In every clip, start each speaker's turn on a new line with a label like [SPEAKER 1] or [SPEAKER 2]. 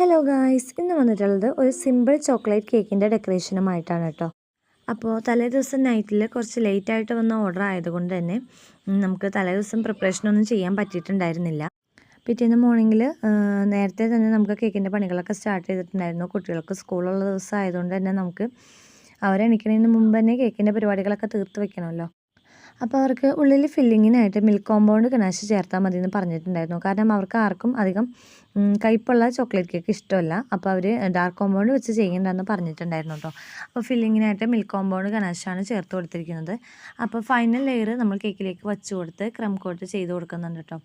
[SPEAKER 1] Hello guys, ഇന്ന് വന്നിട്ടുള്ളത് ഒരു സിമ്പിൾ ചോക്ലേറ്റ് കേക്കിൻ്റെ ഡെക്കറേഷനുമായിട്ടാണ് കേട്ടോ. അപ്പോൾ തലേ ദിവസം നൈറ്റിൽ കുറച്ച് ലേറ്റായിട്ട് വന്ന ഓർഡർ ആയതുകൊണ്ട് തന്നെ നമുക്ക് തലേ ദിവസം പ്രിപ്പറേഷനൊന്നും ചെയ്യാൻ പറ്റിയിട്ടുണ്ടായിരുന്നില്ല. പിറ്റേന്ന് മോർണിംഗിൽ നേരത്തെ തന്നെ നമുക്ക് കേക്കിൻ്റെ പണികളൊക്കെ സ്റ്റാർട്ട് ചെയ്തിട്ടുണ്ടായിരുന്നു. കുട്ടികൾക്ക് സ്കൂളുള്ള ദിവസം ആയതുകൊണ്ട് തന്നെ നമുക്ക് അവരെണിക്കുന്നതിന് മുമ്പ് തന്നെ കേക്കിൻ്റെ പരിപാടികളൊക്കെ തീർത്ത് വെക്കണമല്ലോ. അപ്പോൾ അവർക്ക് ഉള്ളിൽ ഫില്ലിങ്ങിനായിട്ട് മിൽക്ക് കോമ്പൗണ്ട് ഗനാശ് ചേർത്താൽ മതി എന്ന് പറഞ്ഞിട്ടുണ്ടായിരുന്നു. കാരണം അവർക്ക് ആർക്കും അധികം കയ്പുള്ള ചോക്ലേറ്റ് കേക്ക് ഇഷ്ടമല്ല. അപ്പോൾ അവർ ഡാർക്ക് കോമ്പൗണ്ട് വെച്ച് ചെയ്യേണ്ടതെന്ന് പറഞ്ഞിട്ടുണ്ടായിരുന്നു കേട്ടോ. അപ്പോൾ ഫില്ലിങ്ങിനായിട്ട് മിൽക്ക് കോമ്പൗണ്ട് ഗനാശാണ് ചേർത്ത് കൊടുത്തിരിക്കുന്നത്. അപ്പോൾ ഫൈനൽ ലെയർ നമ്മൾ കേക്കിലേക്ക് വെച്ച് കൊടുത്ത് ക്രം കോട്ട് ചെയ്ത് കൊടുക്കുന്നുണ്ട് കേട്ടോ.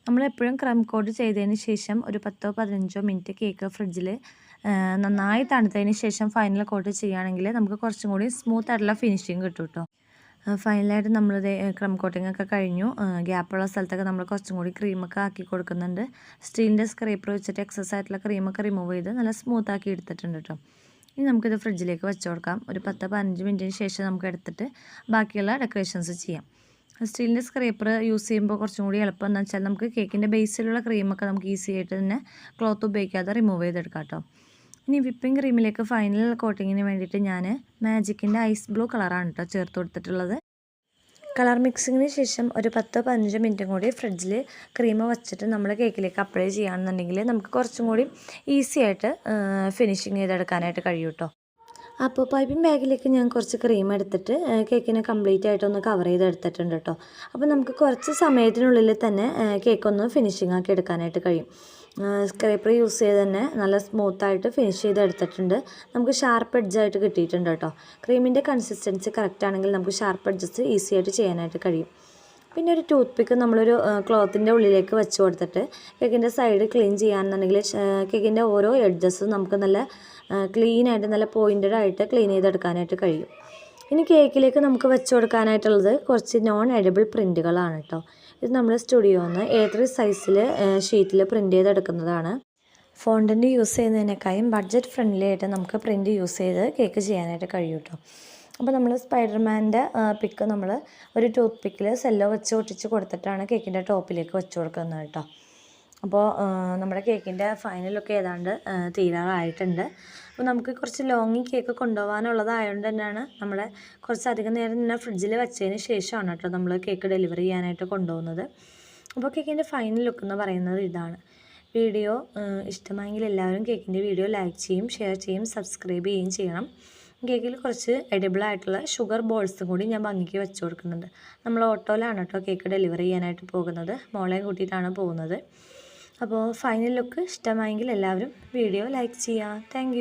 [SPEAKER 1] നമ്മളെപ്പോഴും ക്രം കോട്ട് ചെയ്തതിന് ശേഷം ഒരു 10-15 മിനിറ്റ് കേക്ക് ഫ്രിഡ്ജിൽ നന്നായി തണുത്തതിന് ശേഷം ഫൈനൽ കോട്ട് ചെയ്യുകയാണെങ്കിൽ നമുക്ക് കുറച്ചും കൂടി സ്മൂത്ത് ആയിട്ടുള്ള ഫിനിഷിങ് കിട്ടും കേട്ടോ. ഫൈനലായിട്ട് നമ്മളിത് ക്രം കോട്ടിംഗ് ഒക്കെ കഴിഞ്ഞു. ഗ്യാപ്പുള്ള സ്ഥലത്തൊക്കെ നമ്മൾ കുറച്ചും കൂടി ക്രീമൊക്കെ ആക്കി കൊടുക്കുന്നുണ്ട്. സ്റ്റീലിൻ്റെ സ്ക്രേപ്പർ വെച്ചിട്ട് എക്സസ് ആയിട്ടുള്ള ക്രീമൊക്കെ റിമൂവ് ചെയ്ത് നല്ല സ്മൂത്ത് ആക്കി എടുത്തിട്ടുണ്ട് കേട്ടോ. ഇനി നമുക്കിത് ഫ്രിഡ്ജിലേക്ക് വെച്ച് കൊടുക്കാം. ഒരു 10-15 മിനിറ്റിന് ശേഷം നമുക്ക് എടുത്തിട്ട് ബാക്കിയുള്ള ഡെക്കറേഷൻസ് ചെയ്യാം. സ്റ്റീലിൻ്റെ സ്ക്രേപ്പർ യൂസ് ചെയ്യുമ്പോൾ കുറച്ചും കൂടി എളുപ്പം എന്ന് വെച്ചാൽ നമുക്ക് കേക്കിൻ്റെ ബേസിലുള്ള ക്രീമൊക്കെ നമുക്ക് ഈസി ആയിട്ട് തന്നെ ക്ലോത്ത് ഉപയോഗിക്കാതെ റിമൂവ് ചെയ്തെടുക്കാം കേട്ടോ. ഇനി വിപ്പിംഗ് ക്രീമിലേക്ക് ഫൈനൽ കോട്ടിങ്ങിന് വേണ്ടിയിട്ട് ഞാൻ മാജിക്കിൻ്റെ ഐസ് ബ്ലൂ കളറാണ് കേട്ടോ ചേർത്ത് കൊടുത്തിട്ടുള്ളത്. കളർ മിക്സിങ്ങിന് ശേഷം ഒരു 10-15 മിനിറ്റും കൂടി ഫ്രിഡ്ജിൽ ക്രീം വച്ചിട്ട് നമ്മൾ കേക്കിലേക്ക് അപ്ലൈ ചെയ്യുകയാണെന്നുണ്ടെങ്കിൽ നമുക്ക് കുറച്ചും കൂടി ഈസി ആയിട്ട് ഫിനിഷിങ് ചെയ്തെടുക്കാനായിട്ട് കഴിയും കേട്ടോ. അപ്പോൾ പൈപ്പിംഗ് ബാഗിലേക്ക് ഞാൻ കുറച്ച് ക്രീം എടുത്തിട്ട് കേക്കിനെ കംപ്ലീറ്റ് ആയിട്ടൊന്ന് കവർ ചെയ്തെടുത്തിട്ടുണ്ട് കേട്ടോ. അപ്പോൾ നമുക്ക് കുറച്ച് സമയത്തിനുള്ളിൽ തന്നെ കേക്കൊന്ന് ഫിനിഷിംഗ് ആക്കി എടുക്കാനായിട്ട് കഴിയും. സ്ക്രേപ്പർ യൂസ് ചെയ്ത് തന്നെ നല്ല സ്മൂത്തായിട്ട് ഫിനിഷ് ചെയ്തെടുത്തിട്ടുണ്ട്. നമുക്ക് ഷാർപ്പ് എഡ്ജായിട്ട് കിട്ടിയിട്ടുണ്ട് കേട്ടോ. ക്രീമിൻ്റെ കൺസിസ്റ്റൻസി കറക്റ്റ് ആണെങ്കിൽ നമുക്ക് ഷാർപ്പ് എഡ്ജസ് ഈസി ആയിട്ട് ചെയ്യാനായിട്ട് കഴിയും. പിന്നെ ഒരു ടൂത്ത് പിക്ക് നമ്മളൊരു ക്ലോത്തിൻ്റെ ഉള്ളിലേക്ക് വെച്ച് കൊടുത്തിട്ട് കേക്കിൻ്റെ സൈഡ് ക്ലീൻ ചെയ്യാമെന്നുണ്ടെങ്കിൽ കേക്കിൻ്റെ ഓരോ എഡ്ജസും നമുക്ക് നല്ല ക്ലീനായിട്ട് നല്ല പോയിൻറ്റഡ് ആയിട്ട് ക്ലീൻ ചെയ്തെടുക്കാനായിട്ട് കഴിയും. ഇനി കേക്കിലേക്ക് നമുക്ക് വെച്ച് കൊടുക്കാനായിട്ടുള്ളത് കുറച്ച് നോൺ എഡിബിൾ പ്രിൻറ്റുകളാണ് കേട്ടോ. ഇത് നമ്മൾ സ്റ്റുഡിയോന്ന് A3 സൈസിൽ ഷീറ്റിൽ പ്രിൻറ്റ് ചെയ്തെടുക്കുന്നതാണ്. ഫോണ്ടൻറ്റ് യൂസ് ചെയ്യുന്നതിനേക്കാളും ബഡ്ജറ്റ് ഫ്രണ്ട്ലി ആയിട്ട് നമുക്ക് പ്രിൻറ്റ് യൂസ് ചെയ്ത് കേക്ക് ചെയ്യാനായിട്ട് കഴിയും കേട്ടോ. അപ്പോൾ നമ്മൾ സ്പൈഡർമാൻ്റെ പിക്ക് നമ്മൾ ഒരു ടൂത്ത് പിക്കിൽ സെല്ലോ വെച്ച് ഒട്ടിച്ച് കൊടുത്തിട്ടാണ് കേക്കിൻ്റെ ടോപ്പിലേക്ക് വെച്ച് കൊടുക്കുന്നത് കേട്ടോ. അപ്പോൾ നമ്മുടെ കേക്കിൻ്റെ ഫൈനലൊക്കെ ഏതാണ്ട് തീരാറായിട്ടുണ്ട്. അപ്പോൾ നമുക്ക് കുറച്ച് ലോങ്ങി കേക്ക് കൊണ്ടുപോകാനുള്ളതായതുകൊണ്ട് തന്നെയാണ് നമ്മൾ കുറച്ചധികം നേരം തന്നെ ഫ്രിഡ്ജിൽ വെച്ചതിന് ശേഷമാണ് കേട്ടോ നമ്മൾ കേക്ക് ഡെലിവറി ചെയ്യാനായിട്ട് കൊണ്ടുപോകുന്നത്. അപ്പോൾ കേക്കിൻ്റെ ഫൈനൽ ലുക്ക് എന്ന് പറയുന്നത് ഇതാണ്. വീഡിയോ ഇഷ്ടമായെങ്കിൽ എല്ലാവരും കേക്കിൻ്റെ വീഡിയോ ലൈക്ക് ചെയ്യും, ഷെയർ ചെയ്യും, സബ്സ്ക്രൈബ് ചെയ്യുകയും ചെയ്യണം. കേക്കിൽ കുറച്ച് എഡിബിളായിട്ടുള്ള ഷുഗർ ബോൾസും കൂടി ഞാൻ ഭംഗിക്ക് വെച്ച് കൊടുക്കുന്നുണ്ട്. നമ്മൾ ഓട്ടോയിലാണ് കേട്ടോ കേക്ക് ഡെലിവറി ചെയ്യാനായിട്ട് പോകുന്നത്. മോളെയും കൂട്ടിയിട്ടാണ് പോകുന്നത്. അപ്പോൾ ഫൈനൽ ലുക്ക് ഇഷ്ടമായെങ്കിൽ എല്ലാവരും വീഡിയോ ലൈക്ക് ചെയ്യുക. താങ്ക്